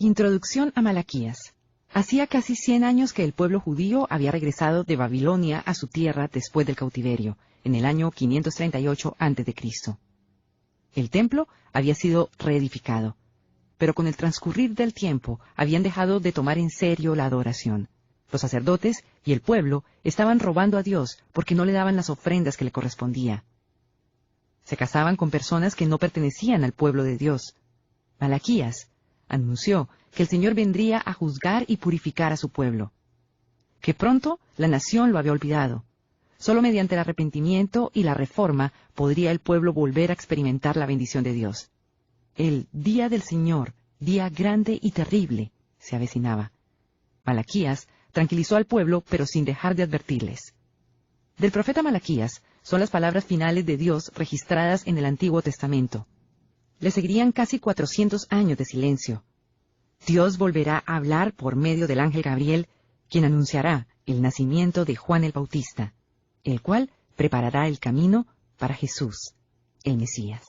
Introducción a Malaquías. Hacía casi 100 años que el pueblo judío había regresado de Babilonia a su tierra después del cautiverio, en el año 538 a.C. El templo había sido reedificado, pero con el transcurrir del tiempo habían dejado de tomar en serio la adoración. Los sacerdotes y el pueblo estaban robando a Dios porque no le daban las ofrendas que le correspondía. Se casaban con personas que no pertenecían al pueblo de Dios. Malaquías anunció que el Señor vendría a juzgar y purificar a su pueblo, que pronto la nación lo había olvidado. Solo mediante el arrepentimiento y la reforma podría el pueblo volver a experimentar la bendición de Dios. El día del Señor, día grande y terrible, se avecinaba. Malaquías tranquilizó al pueblo, pero sin dejar de advertirles. Del profeta Malaquías son las palabras finales de Dios registradas en el Antiguo Testamento. Le seguirían casi 400 años de silencio. Dios volverá a hablar por medio del ángel Gabriel, quien anunciará el nacimiento de Juan el Bautista, el cual preparará el camino para Jesús, el Mesías.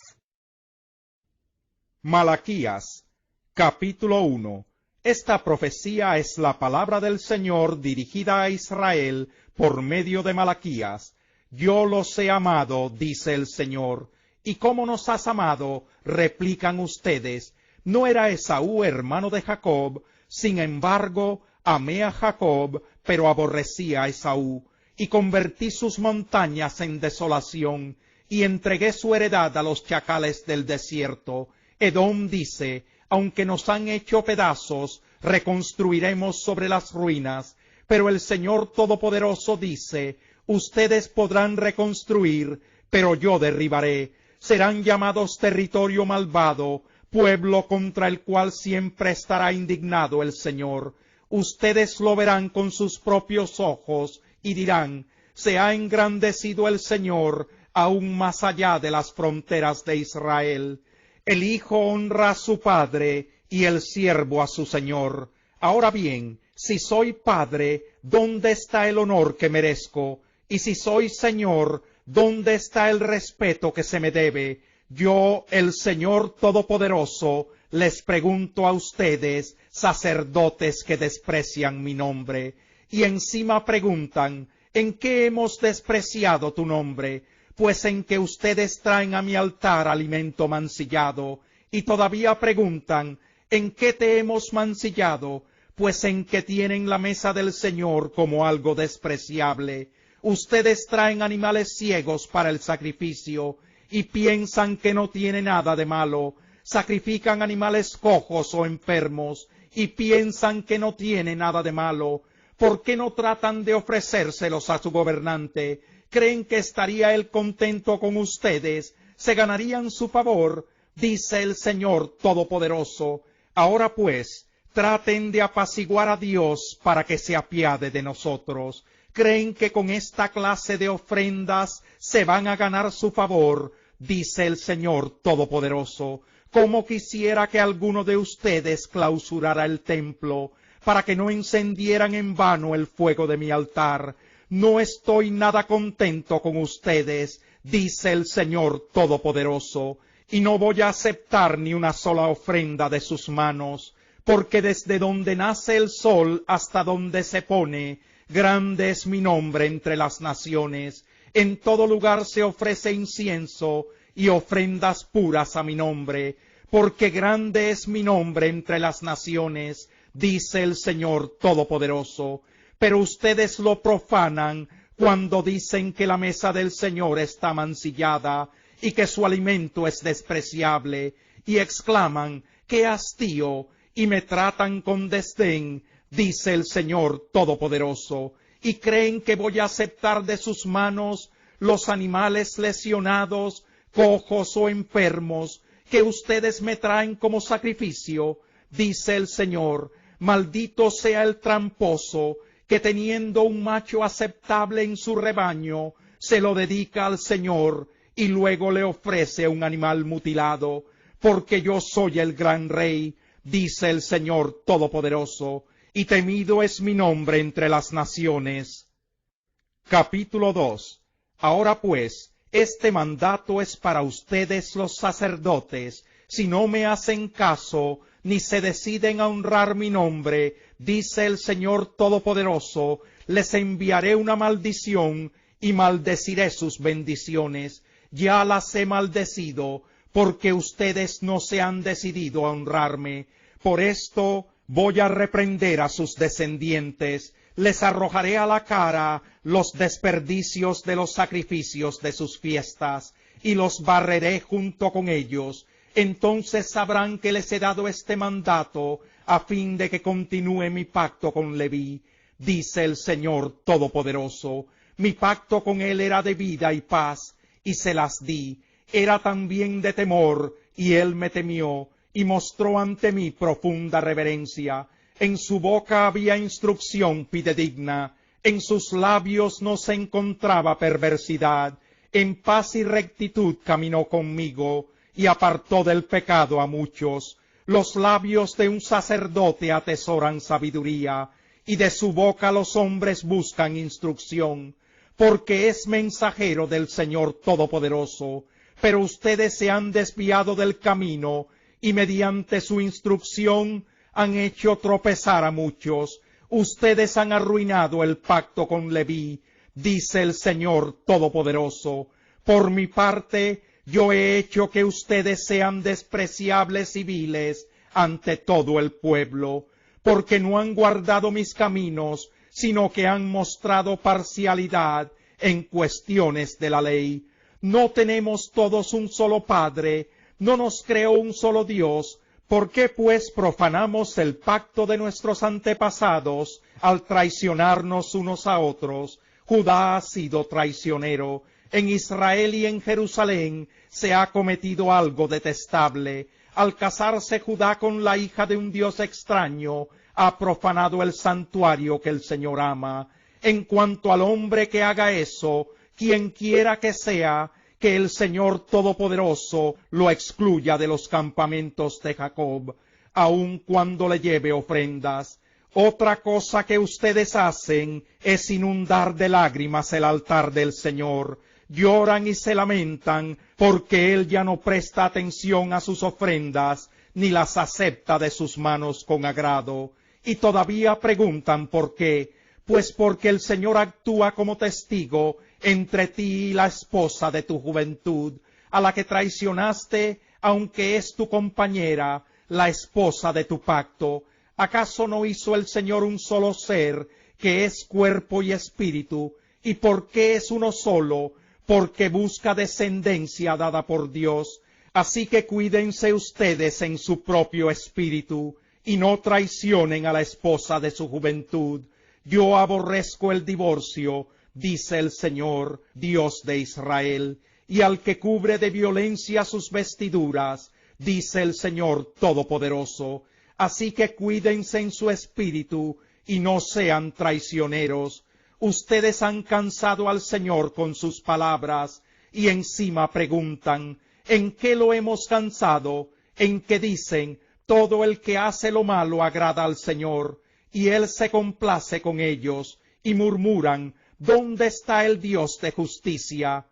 Malaquías, capítulo 1. Esta profecía es la palabra del Señor dirigida a Israel por medio de Malaquías. Yo los he amado, dice el Señor. ¿Y cómo nos has amado?, replican ustedes. ¿No era Esaú hermano de Jacob? Sin embargo, amé a Jacob, pero aborrecí a Esaú, y convertí sus montañas en desolación, y entregué su heredad a los chacales del desierto. Edom dice, aunque nos han hecho pedazos, reconstruiremos sobre las ruinas. Pero el Señor Todopoderoso dice, ustedes podrán reconstruir, pero yo derribaré. Serán llamados territorio malvado, pueblo contra el cual siempre estará indignado el Señor. Ustedes lo verán con sus propios ojos y dirán, se ha engrandecido el Señor aún más allá de las fronteras de Israel. El hijo honra a su padre y el siervo a su señor. Ahora bien, si soy padre, ¿dónde está el honor que merezco? Y si soy señor, ¿dónde está el respeto que se me debe? Yo, el Señor Todopoderoso, les pregunto a ustedes, sacerdotes que desprecian mi nombre, y encima preguntan, ¿en qué hemos despreciado tu nombre? Pues en que ustedes traen a mi altar alimento mancillado, y todavía preguntan, ¿en qué te hemos mancillado? Pues en que tienen la mesa del Señor como algo despreciable. Ustedes traen animales ciegos para el sacrificio, y piensan que no tiene nada de malo. Sacrifican animales cojos o enfermos, y piensan que no tiene nada de malo. ¿Por qué no tratan de ofrecérselos a su gobernante? ¿Creen que estaría él contento con ustedes? ¿Se ganarían su favor? Dice el Señor Todopoderoso. Ahora pues, traten de apaciguar a Dios para que se apiade de nosotros. ¿Creen que con esta clase de ofrendas se van a ganar su favor? Dice el Señor Todopoderoso. ¿Cómo quisiera que alguno de ustedes clausurara el templo, para que no encendieran en vano el fuego de mi altar? No estoy nada contento con ustedes, dice el Señor Todopoderoso, y no voy a aceptar ni una sola ofrenda de sus manos, porque desde donde nace el sol hasta donde se pone, grande es mi nombre entre las naciones. En todo lugar se ofrece incienso y ofrendas puras a mi nombre, porque grande es mi nombre entre las naciones, dice el Señor Todopoderoso. Pero ustedes lo profanan cuando dicen que la mesa del Señor está mancillada y que su alimento es despreciable, y exclaman, ¡qué hastío!, y me tratan con desdén, dice el Señor Todopoderoso, y creen que voy a aceptar de sus manos los animales lesionados, cojos o enfermos, que ustedes me traen como sacrificio, dice el Señor. Maldito sea el tramposo, que teniendo un macho aceptable en su rebaño, se lo dedica al Señor, y luego le ofrece un animal mutilado, porque yo soy el gran Rey, dice el Señor Todopoderoso, y temido es mi nombre entre las naciones. Capítulo 2. Ahora pues, este mandato es para ustedes los sacerdotes. Si no me hacen caso, ni se deciden a honrar mi nombre, dice el Señor Todopoderoso, les enviaré una maldición y maldeciré sus bendiciones. Ya las he maldecido, porque ustedes no se han decidido a honrarme. Por esto voy a reprender a sus descendientes, les arrojaré a la cara los desperdicios de los sacrificios de sus fiestas, y los barreré junto con ellos. Entonces sabrán que les he dado este mandato, a fin de que continúe mi pacto con Leví, dice el Señor Todopoderoso. Mi pacto con él era de vida y paz, y se las di. Era también de temor, y él me temió, y mostró ante mí profunda reverencia. En su boca había instrucción fidedigna, en sus labios no se encontraba perversidad. En paz y rectitud caminó conmigo, y apartó del pecado a muchos. Los labios de un sacerdote atesoran sabiduría, y de su boca los hombres buscan instrucción, porque es mensajero del Señor Todopoderoso. Pero ustedes se han desviado del camino, y mediante su instrucción han hecho tropezar a muchos. Ustedes han arruinado el pacto con Leví, dice el Señor Todopoderoso. Por mi parte, yo he hecho que ustedes sean despreciables y viles ante todo el pueblo, porque no han guardado mis caminos, sino que han mostrado parcialidad en cuestiones de la ley. No tenemos todos un solo Padre, no nos creó un solo Dios. ¿Por qué pues profanamos el pacto de nuestros antepasados al traicionarnos unos a otros? Judá ha sido traicionero. En Israel y en Jerusalén se ha cometido algo detestable. Al casarse Judá con la hija de un Dios extraño, ha profanado el santuario que el Señor ama. En cuanto al hombre que haga eso, quien quiera que sea, que el Señor Todopoderoso lo excluya de los campamentos de Jacob, aun cuando le lleve ofrendas. Otra cosa que ustedes hacen es inundar de lágrimas el altar del Señor. Lloran y se lamentan porque Él ya no presta atención a sus ofrendas, ni las acepta de sus manos con agrado. Y todavía preguntan por qué. Pues porque el Señor actúa como testigo entre ti y la esposa de tu juventud, a la que traicionaste, aunque es tu compañera, la esposa de tu pacto. ¿Acaso no hizo el Señor un solo ser, que es cuerpo y espíritu? ¿Y por qué es uno solo? Porque busca descendencia dada por Dios. Así que cuídense ustedes en su propio espíritu, y no traicionen a la esposa de su juventud. Yo aborrezco el divorcio, dice el Señor, Dios de Israel, y al que cubre de violencia sus vestiduras, dice el Señor Todopoderoso. Así que cuídense en su espíritu, y no sean traicioneros. Ustedes han cansado al Señor con sus palabras, y encima preguntan, ¿en qué lo hemos cansado? En que dicen, todo el que hace lo malo agrada al Señor, y Él se complace con ellos, y murmuran, ¿dónde está el Dios de justicia?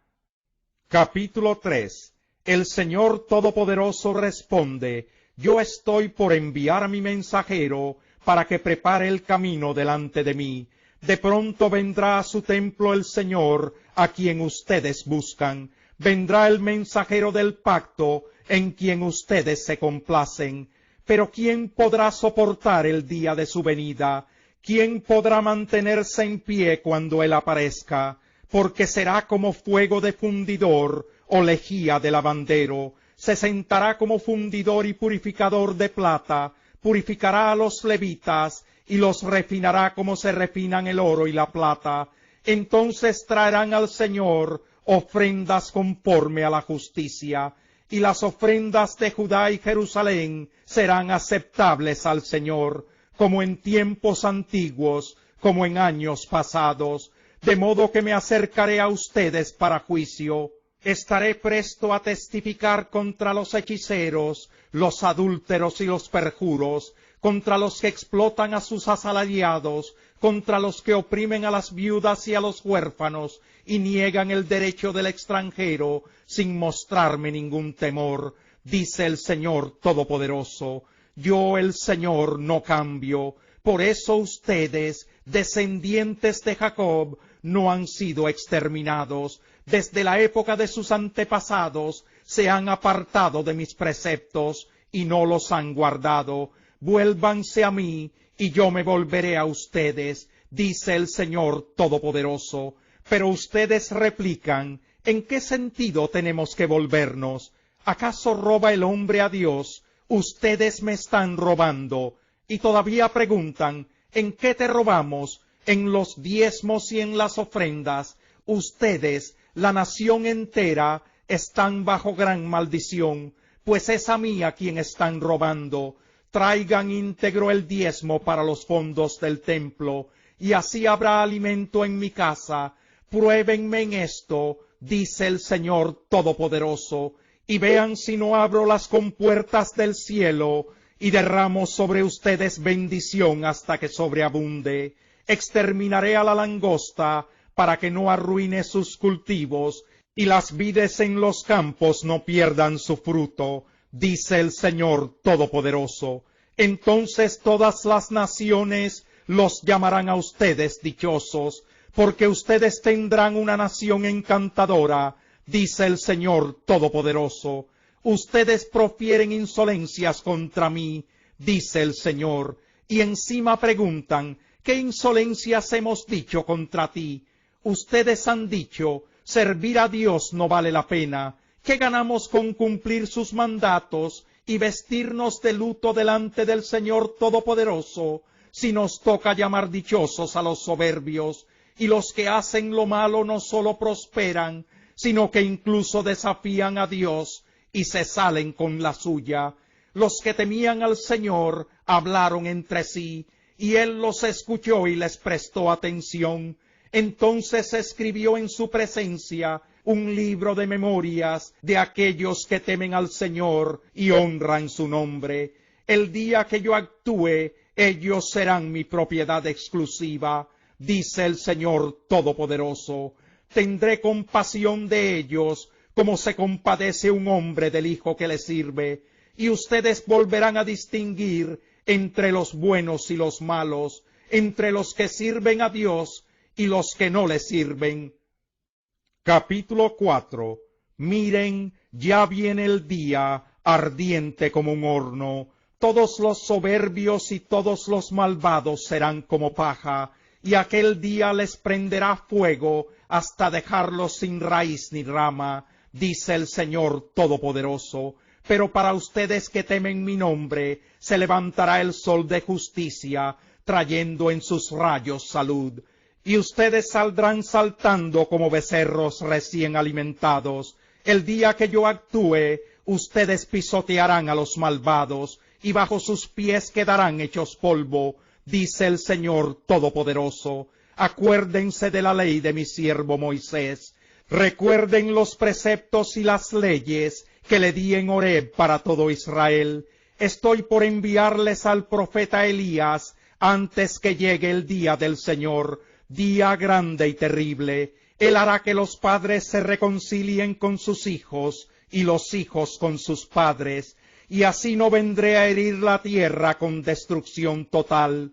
Capítulo 3. El Señor Todopoderoso responde, yo estoy por enviar a mi mensajero, para que prepare el camino delante de mí. De pronto vendrá a su templo el Señor, a quien ustedes buscan. Vendrá el mensajero del pacto, en quien ustedes se complacen. Pero ¿quién podrá soportar el día de su venida? ¿Quién podrá mantenerse en pie cuando él aparezca? Porque será como fuego de fundidor o lejía de lavandero. Se sentará como fundidor y purificador de plata. Purificará a los levitas y los refinará como se refinan el oro y la plata. Entonces traerán al Señor ofrendas conforme a la justicia, y las ofrendas de Judá y Jerusalén serán aceptables al Señor, como en tiempos antiguos, como en años pasados, de modo que me acercaré a ustedes para juicio. Estaré presto a testificar contra los hechiceros, los adúlteros y los perjuros, contra los que explotan a sus asalariados, contra los que oprimen a las viudas y a los huérfanos, y niegan el derecho del extranjero, sin mostrarme ningún temor, dice el Señor Todopoderoso. yo el Señor no cambio. Por eso ustedes, descendientes de Jacob, no han sido exterminados. Desde la época de sus antepasados se han apartado de mis preceptos y no los han guardado. Vuélvanse a mí y yo me volveré a ustedes, dice el Señor Todopoderoso. Pero ustedes replican, ¿en qué sentido tenemos que volvernos? ¿Acaso roba el hombre a Dios? Ustedes me están robando. Y todavía preguntan, ¿en qué te robamos? En los diezmos y en las ofrendas. Ustedes, la nación entera, están bajo gran maldición, pues es a mí a quien están robando. Traigan íntegro el diezmo para los fondos del templo, y así habrá alimento en mi casa. Pruébenme en esto, dice el Señor Todopoderoso, y vean si no abro las compuertas del cielo, y derramo sobre ustedes bendición hasta que sobreabunde. Exterminaré a la langosta, para que no arruine sus cultivos, y las vides en los campos no pierdan su fruto, dice el Señor Todopoderoso. Entonces todas las naciones los llamarán a ustedes dichosos, porque ustedes tendrán una nación encantadora, dice el Señor Todopoderoso. Ustedes profieren insolencias contra mí, dice el Señor, y encima preguntan, ¿qué insolencias hemos dicho contra ti? Ustedes han dicho, servir a Dios no vale la pena. ¿Qué ganamos con cumplir sus mandatos y vestirnos de luto delante del Señor Todopoderoso, si nos toca llamar dichosos a los soberbios? Y los que hacen lo malo no solo prosperan, sino que incluso desafían a Dios y se salen con la suya. Los que temían al Señor hablaron entre sí, y Él los escuchó y les prestó atención. Entonces escribió en su presencia un libro de memorias de aquellos que temen al Señor y honran su nombre. El día que yo actúe, ellos serán mi propiedad exclusiva, dice el Señor Todopoderoso. Tendré compasión de ellos, como se compadece un hombre del hijo que le sirve, y ustedes volverán a distinguir entre los buenos y los malos, entre los que sirven a Dios y los que no le sirven. Capítulo 4. Miren, ya viene el día, ardiente como un horno. Todos los soberbios y todos los malvados serán como paja, y aquel día les prenderá fuego hasta dejarlos sin raíz ni rama, dice el Señor Todopoderoso. Pero para ustedes que temen mi nombre, se levantará el sol de justicia, trayendo en sus rayos salud. Y ustedes saldrán saltando como becerros recién alimentados. El día que yo actúe, ustedes pisotearán a los malvados, y bajo sus pies quedarán hechos polvo, dice el Señor Todopoderoso. Acuérdense de la ley de mi siervo Moisés. Recuerden los preceptos y las leyes que le di en Horeb para todo Israel. Estoy por enviarles al profeta Elías antes que llegue el día del Señor, día grande y terrible. Él hará que los padres se reconcilien con sus hijos y los hijos con sus padres, y así no vendré a herir la tierra con destrucción total.